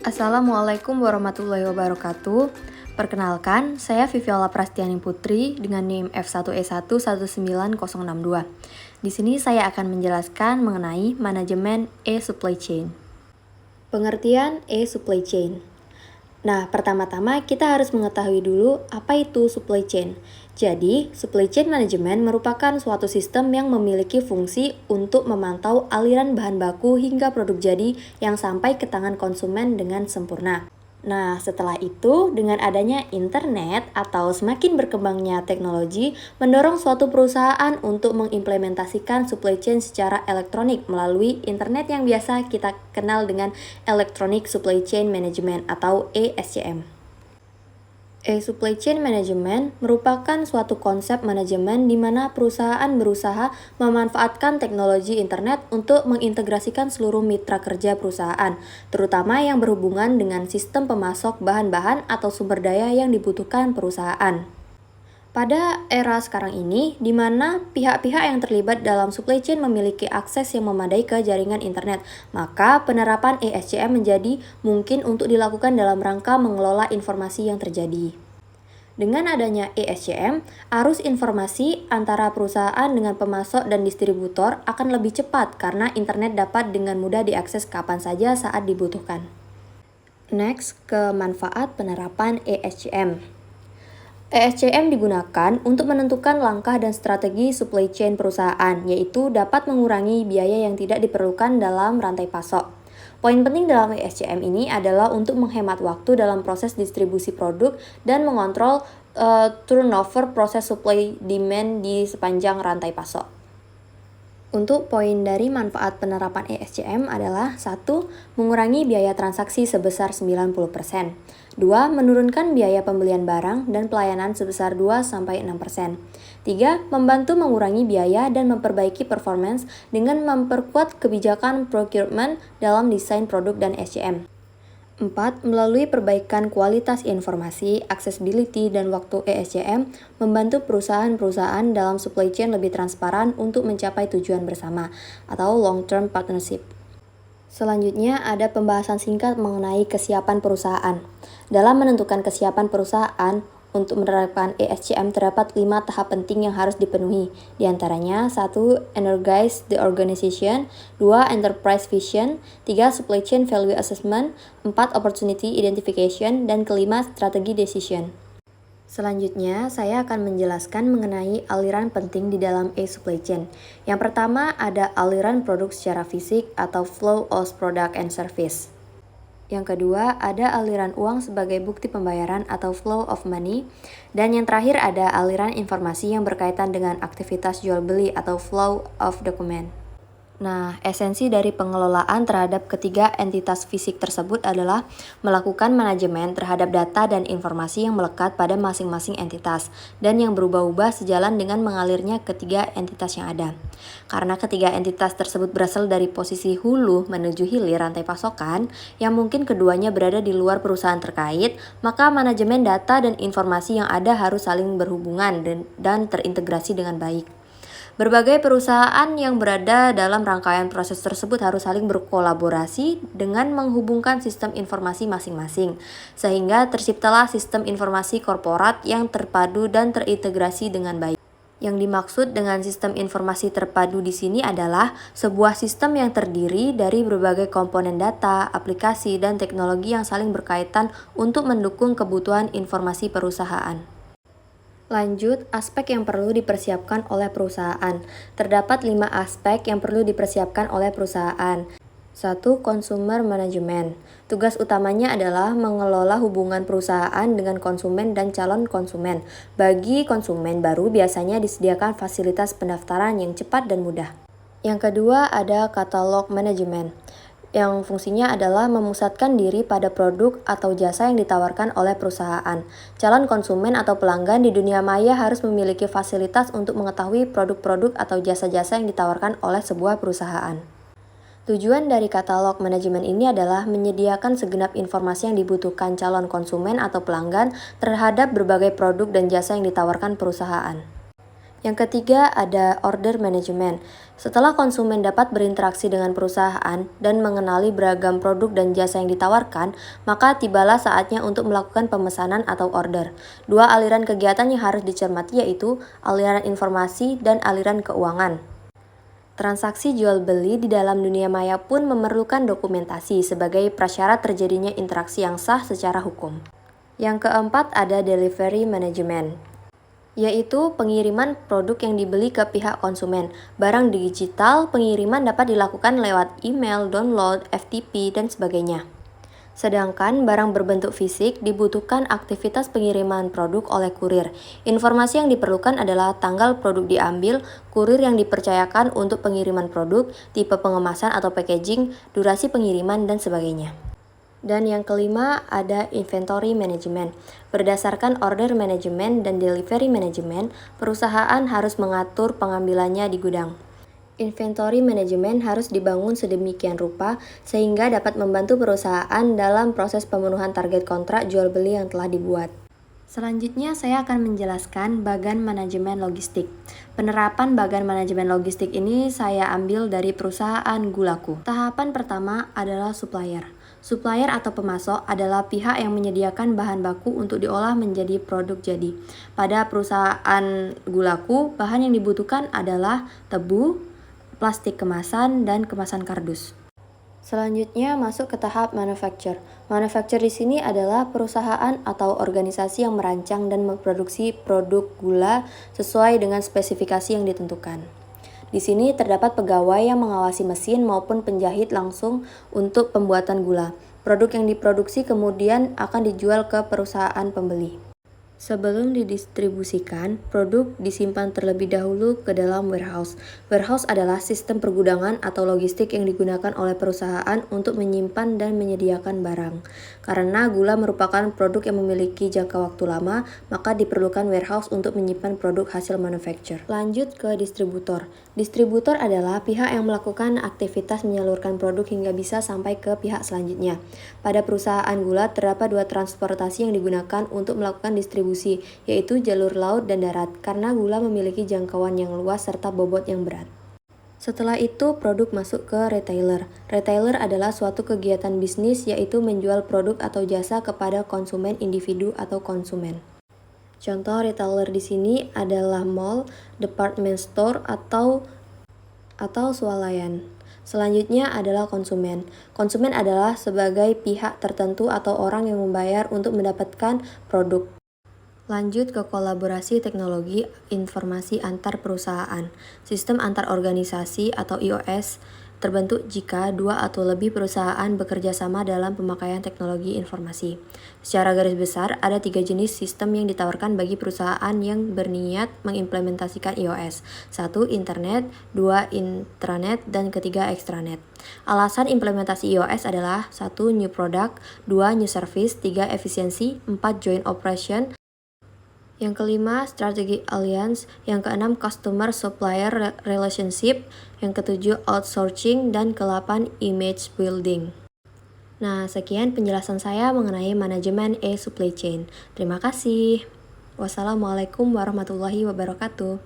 Assalamualaikum warahmatullahi wabarakatuh. Perkenalkan, saya Viviola Prastiani Putri dengan NIM F1E1 19062. Di sini saya akan menjelaskan mengenai manajemen e-supply chain. Pengertian e-supply chain. Nah, pertama-tama kita harus mengetahui dulu apa itu supply chain. Jadi, supply chain management merupakan suatu sistem yang memiliki fungsi untuk memantau aliran bahan baku hingga produk jadi yang sampai ke tangan konsumen dengan sempurna. Nah, setelah itu, dengan adanya internet atau semakin berkembangnya teknologi, mendorong suatu perusahaan untuk mengimplementasikan supply chain secara elektronik melalui internet yang biasa kita kenal dengan Electronic Supply Chain Management atau ESCM. E-supply chain management merupakan suatu konsep manajemen di mana perusahaan berusaha memanfaatkan teknologi internet untuk mengintegrasikan seluruh mitra kerja perusahaan, terutama yang berhubungan dengan sistem pemasok bahan-bahan atau sumber daya yang dibutuhkan perusahaan. Pada era sekarang ini, di mana pihak-pihak yang terlibat dalam supply chain memiliki akses yang memadai ke jaringan internet, maka penerapan ESCM menjadi mungkin untuk dilakukan dalam rangka mengelola informasi yang terjadi. Dengan adanya ESCM, arus informasi antara perusahaan dengan pemasok dan distributor akan lebih cepat karena internet dapat dengan mudah diakses kapan saja saat dibutuhkan. Next, ke manfaat penerapan ESCM. ESCM digunakan untuk menentukan langkah dan strategi supply chain perusahaan, yaitu dapat mengurangi biaya yang tidak diperlukan dalam rantai pasok. Poin penting dalam ESCM ini adalah untuk menghemat waktu dalam proses distribusi produk dan mengontrol turnover proses supply demand di sepanjang rantai pasok. Untuk poin dari manfaat penerapan ESCM adalah 1. Mengurangi biaya transaksi sebesar 90%. 2. Menurunkan biaya pembelian barang dan pelayanan sebesar 2-6%. 3. Membantu mengurangi biaya dan memperbaiki performance dengan memperkuat kebijakan procurement dalam desain produk dan SCM. 4. Melalui perbaikan kualitas informasi, accessibility, dan waktu ESCM, membantu perusahaan-perusahaan dalam supply chain lebih transparan untuk mencapai tujuan bersama, atau long-term partnership. Selanjutnya ada pembahasan singkat mengenai kesiapan perusahaan. Dalam menentukan kesiapan perusahaan, untuk menerapkan ESCM terdapat 5 tahap penting yang harus dipenuhi. Di antaranya 1. Energize the organization, 2. Enterprise vision, 3. Supply chain value assessment, 4. Opportunity identification, dan kelima strategi decision. Selanjutnya, saya akan menjelaskan mengenai aliran penting di dalam e-supply chain. Yang pertama ada aliran produk secara fisik atau flow of product and service. Yang kedua, ada aliran uang sebagai bukti pembayaran atau flow of money. Dan yang terakhir ada aliran informasi yang berkaitan dengan aktivitas jual beli atau flow of document. Nah, esensi dari pengelolaan terhadap ketiga entitas fisik tersebut adalah melakukan manajemen terhadap data dan informasi yang melekat pada masing-masing entitas dan yang berubah-ubah sejalan dengan mengalirnya ketiga entitas yang ada. Karena ketiga entitas tersebut berasal dari posisi hulu menuju hilir rantai pasokan, yang mungkin keduanya berada di luar perusahaan terkait, maka manajemen data dan informasi yang ada harus saling berhubungan dan terintegrasi dengan baik. Berbagai perusahaan yang berada dalam rangkaian proses tersebut harus saling berkolaborasi dengan menghubungkan sistem informasi masing-masing, sehingga terciptalah sistem informasi korporat yang terpadu dan terintegrasi dengan baik. Yang dimaksud dengan sistem informasi terpadu di sini adalah sebuah sistem yang terdiri dari berbagai komponen data, aplikasi, dan teknologi yang saling berkaitan untuk mendukung kebutuhan informasi perusahaan. Lanjut, aspek yang perlu dipersiapkan oleh perusahaan. Terdapat 5 aspek yang perlu dipersiapkan oleh perusahaan. 1. Consumer management. Tugas utamanya adalah mengelola hubungan perusahaan dengan konsumen dan calon konsumen. Bagi konsumen baru biasanya disediakan fasilitas pendaftaran yang cepat dan mudah. Yang kedua ada katalog management, yang fungsinya adalah memusatkan diri pada produk atau jasa yang ditawarkan oleh perusahaan. Calon konsumen atau pelanggan di dunia maya harus memiliki fasilitas untuk mengetahui produk-produk atau jasa-jasa yang ditawarkan oleh sebuah perusahaan. Tujuan dari katalog manajemen ini adalah menyediakan segenap informasi yang dibutuhkan calon konsumen atau pelanggan terhadap berbagai produk dan jasa yang ditawarkan perusahaan. Yang ketiga ada order management. Setelah konsumen dapat berinteraksi dengan perusahaan dan mengenali beragam produk dan jasa yang ditawarkan, maka tibalah saatnya untuk melakukan pemesanan atau order. Dua aliran kegiatan yang harus dicermati yaitu aliran informasi dan aliran keuangan. Transaksi jual beli di dalam dunia maya pun memerlukan dokumentasi sebagai prasyarat terjadinya interaksi yang sah secara hukum. Yang keempat ada delivery management, yaitu pengiriman produk yang dibeli ke pihak konsumen. Barang digital, pengiriman dapat dilakukan lewat email, download, FTP, dan sebagainya. Sedangkan barang berbentuk fisik dibutuhkan aktivitas pengiriman produk oleh kurir. Informasi yang diperlukan adalah tanggal produk diambil, kurir yang dipercayakan untuk pengiriman produk, tipe pengemasan atau packaging, durasi pengiriman, dan sebagainya. Dan yang kelima ada inventory management. Berdasarkan order management dan delivery management, perusahaan harus mengatur pengambilannya di gudang. Inventory management harus dibangun sedemikian rupa sehingga dapat membantu perusahaan dalam proses pemenuhan target kontrak jual beli yang telah dibuat. Selanjutnya saya akan menjelaskan bagan manajemen logistik. Penerapan bagan manajemen logistik ini saya ambil dari perusahaan Gulaku. Tahapan pertama adalah supplier. Supplier atau pemasok adalah pihak yang menyediakan bahan baku untuk diolah menjadi produk jadi. Pada perusahaan Gulaku, bahan yang dibutuhkan adalah tebu, plastik kemasan, dan kemasan kardus. Selanjutnya masuk ke tahap manufacture. Manufacture di sini adalah perusahaan atau organisasi yang merancang dan memproduksi produk gula sesuai dengan spesifikasi yang ditentukan. Di sini terdapat pegawai yang mengawasi mesin maupun penjahit langsung untuk pembuatan gula. Produk yang diproduksi kemudian akan dijual ke perusahaan pembeli. Sebelum didistribusikan, produk disimpan terlebih dahulu ke dalam warehouse. Warehouse adalah sistem pergudangan atau logistik yang digunakan oleh perusahaan untuk menyimpan dan menyediakan barang. Karena gula merupakan produk yang memiliki jangka waktu lama, maka diperlukan warehouse untuk menyimpan produk hasil manufacture. Lanjut ke distributor. Distributor adalah pihak yang melakukan aktivitas menyalurkan produk hingga bisa sampai ke pihak selanjutnya. Pada perusahaan gula terdapat dua transportasi yang digunakan untuk melakukan distribusi, yaitu jalur laut dan darat, karena gula memiliki jangkauan yang luas serta bobot yang berat. Setelah itu, produk masuk ke retailer. Retailer adalah suatu kegiatan bisnis, yaitu menjual produk atau jasa kepada konsumen individu atau konsumen. Contoh retailer di sini adalah mall, department store, atau swalayan. Selanjutnya adalah konsumen. Konsumen adalah sebagai pihak tertentu atau orang yang membayar untuk mendapatkan produk. Lanjut ke kolaborasi teknologi informasi antar perusahaan. Sistem antar organisasi atau IOS terbentuk jika dua atau lebih perusahaan bekerja sama dalam pemakaian teknologi informasi. Secara garis besar, ada 3 jenis sistem yang ditawarkan bagi perusahaan yang berniat mengimplementasikan iOS. 1. Internet, 2. Intranet, dan ketiga extranet. Alasan implementasi iOS adalah 1. New product, 2. New service, 3. Efisiensi, 4. Joint operation, yang kelima, strategic alliance, yang keenam, customer supplier relationship, yang ketujuh, outsourcing, dan ke-8, image building. Nah, sekian penjelasan saya mengenai manajemen e-supply chain. Terima kasih. Wassalamualaikum warahmatullahi wabarakatuh.